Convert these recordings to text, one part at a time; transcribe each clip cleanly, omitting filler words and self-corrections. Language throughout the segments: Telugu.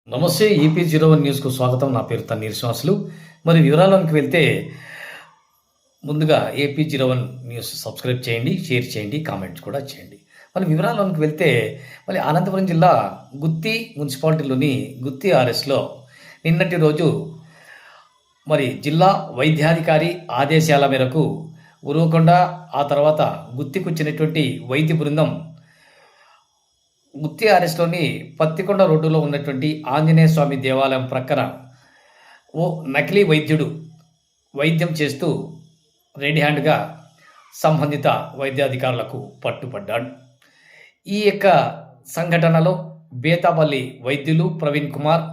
నమస్తే EP01 న్యూస్కు స్వాగతం. నా పేరు తన్నీర్ శ్వాసులు. మరి వివరాల్లోకి వెళ్తే ముందుగా EP01 న్యూస్ సబ్స్క్రైబ్ చేయండి, షేర్ చేయండి, కామెంట్స్ కూడా చేయండి. మరి వివరాల్లోకి వెళ్తే మరి అనంతపురం జిల్లా గుత్తి మున్సిపాలిటీలోని గుత్తి RSలో నిన్నటి రోజు మరి జిల్లా వైద్యాధికారి ఆదేశాల మేరకు ఉరవకొండ ఆ తర్వాత గుత్తికి వచ్చినటువంటి వైద్య బృందం గుత్తి RSలోని పత్తికొండ రోడ్డులో ఉన్నటువంటి ఆంజనేయ స్వామి దేవాలయం ప్రక్కన ఓ నకిలీ వైద్యుడు వైద్యం చేస్తూ రెడీ హ్యాండ్గా సంబంధిత వైద్యాధికారులకు పట్టుపడ్డాడు. ఈ యొక్క సంఘటనలో బేతాపల్లి వైద్యులు ప్రవీణ్ కుమార్,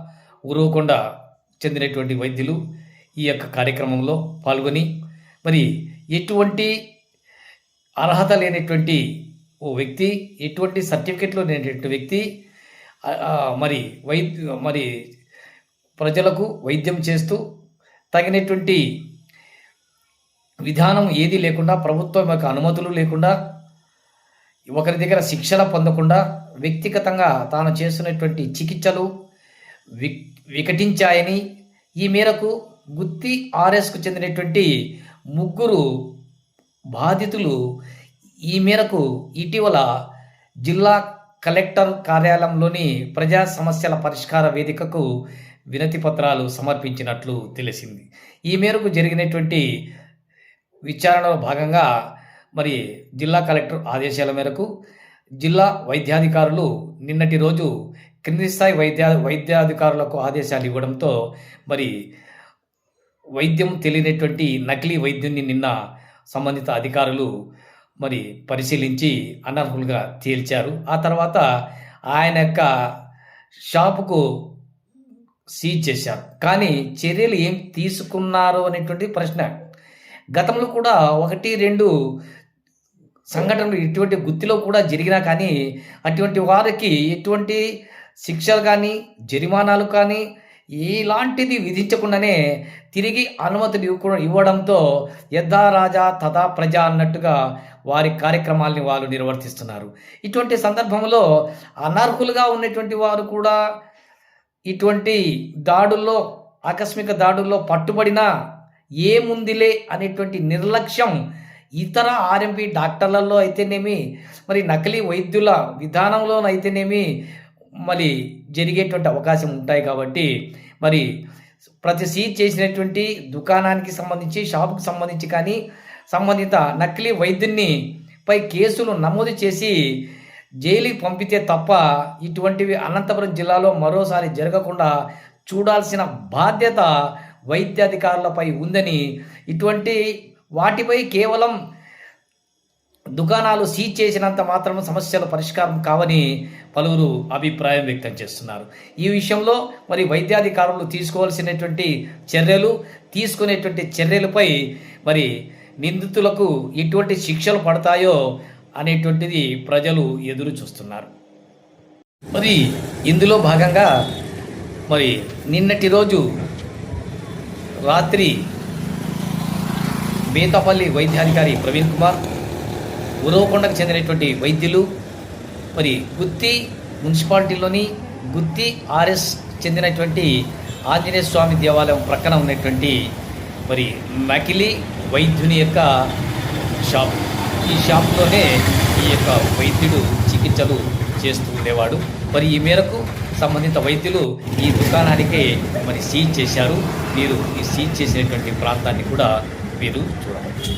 ఉరవకొండ చెందినటువంటి వైద్యులు ఈ యొక్క కార్యక్రమంలో పాల్గొని మరి ఎటువంటి అర్హత లేనటువంటి ఓ వ్యక్తి, ఎటువంటి సర్టిఫికెట్లు లేనటువంటి వ్యక్తి మరి ప్రజలకు వైద్యం చేస్తూ తగినటువంటి విధానం ఏది లేకుండా, ప్రభుత్వం యొక్క అనుమతులు లేకుండా, ఒకరి దగ్గర శిక్షణ పొందకుండా వ్యక్తిగతంగా తాను చేస్తున్నటువంటి చికిత్సలు వికటించాయని ఈ మేరకు గుత్తి RSకు చెందినటువంటి ముగ్గురు బాధితులు ఈ మేరకు ఇటీవల జిల్లా కలెక్టర్ కార్యాలయంలోని ప్రజా సమస్యల పరిష్కార వేదికకు వినతి పత్రాలు సమర్పించినట్లు తెలిసింది. ఈ మేరకు జరిగినటువంటి విచారణలో భాగంగా మరి జిల్లా కలెక్టర్ ఆదేశాల మేరకు జిల్లా వైద్యాధికారులు నిన్నటి రోజు క్రింది స్థాయి వైద్యాధికారులకు ఆదేశాలు ఇవ్వడంతో మరి వైద్యం తెలియనటువంటి నకిలీ వైద్యుని నిన్న సంబంధిత అధికారులు మరి పరిశీలించి అనర్హులుగా తేల్చారు. ఆ తర్వాత ఆయన యొక్క షాపుకు సీజ్ చేశారు. కానీ చర్యలు ఏం తీసుకున్నారు అనేటువంటి ప్రశ్న. గతంలో కూడా 1-2 సంఘటనలు ఇటువంటి గుత్తిలో కూడా జరిగినా కానీ అటువంటి వారికి ఎటువంటి శిక్షలు కానీ జరిమానాలు కానీ ఇలాంటిది విధించకుండానే తిరిగి అనుమతులు ఇవ్వడంతో యథా రాజా తథా ప్రజ అన్నట్టుగా వారి కార్యక్రమాల్ని వాళ్ళు నిర్వర్తిస్తున్నారు. ఇటువంటి సందర్భంలో అనర్హులుగా ఉన్నటువంటి వారు కూడా ఇటువంటి దాడుల్లో, ఆకస్మిక దాడుల్లో పట్టుబడినా ఏముందిలే అనేటువంటి నిర్లక్ష్యం ఇతర RMP డాక్టర్లలో అయితేనేమి, మరి నకిలీ వైద్యుల విధానంలోనైతేనేమి మరి జరిగేటువంటి అవకాశం ఉంటాయి. కాబట్టి మరి ప్రతి సీజ్ చేసినటువంటి దుకాణానికి సంబంధించి, షాపుకి సంబంధించి కానీ సంబంధిత నకిలీ వైద్యుని పై కేసులు నమోదు చేసి జైలుకి పంపితే తప్ప ఇటువంటివి అనంతపురం జిల్లాలో మరోసారి జరగకుండా చూడాల్సిన బాధ్యత వైద్యాధికారులపై ఉందని, ఇటువంటి వాటిపై కేవలం దుకాణాలు సీజ్ చేసినంత మాత్రం సమస్యల పరిష్కారం కావని పలువురు అభిప్రాయం వ్యక్తం చేస్తున్నారు. ఈ విషయంలో మరి వైద్యాధికారులు తీసుకోవాల్సినటువంటి తీసుకునేటువంటి చర్యలపై మరి నిందితులకు ఎటువంటి శిక్షలు పడతాయో అనేటువంటిది ప్రజలు ఎదురు చూస్తున్నారు. మరి ఇందులో భాగంగా మరి నిన్నటి రోజు రాత్రి బేతాపల్లి వైద్యాధికారి ప్రవీణ్ కుమార్, ఉరవకొండకు చెందినటువంటి వైద్యులు, మరి గుత్తి మున్సిపాలిటీలోని గుత్తి RS చెందినటువంటి ఆంజనేయ స్వామి దేవాలయం ప్రక్కన ఉన్నటువంటి మరి నకిలీ వైద్యుని యొక్క షాప్. ఈ షాప్లోనే ఈ యొక్క వైద్యుడు చికిత్సలు చేస్తూ ఉండేవాడు. మరి ఈ మేరకు సంబంధిత వైద్యులు ఈ దుకాణానికే మరి సీజ్ చేశారు. మీరు ఈ సీజ్ చేసినటువంటి ప్రాంతాన్ని కూడా మీరు చూడవచ్చు.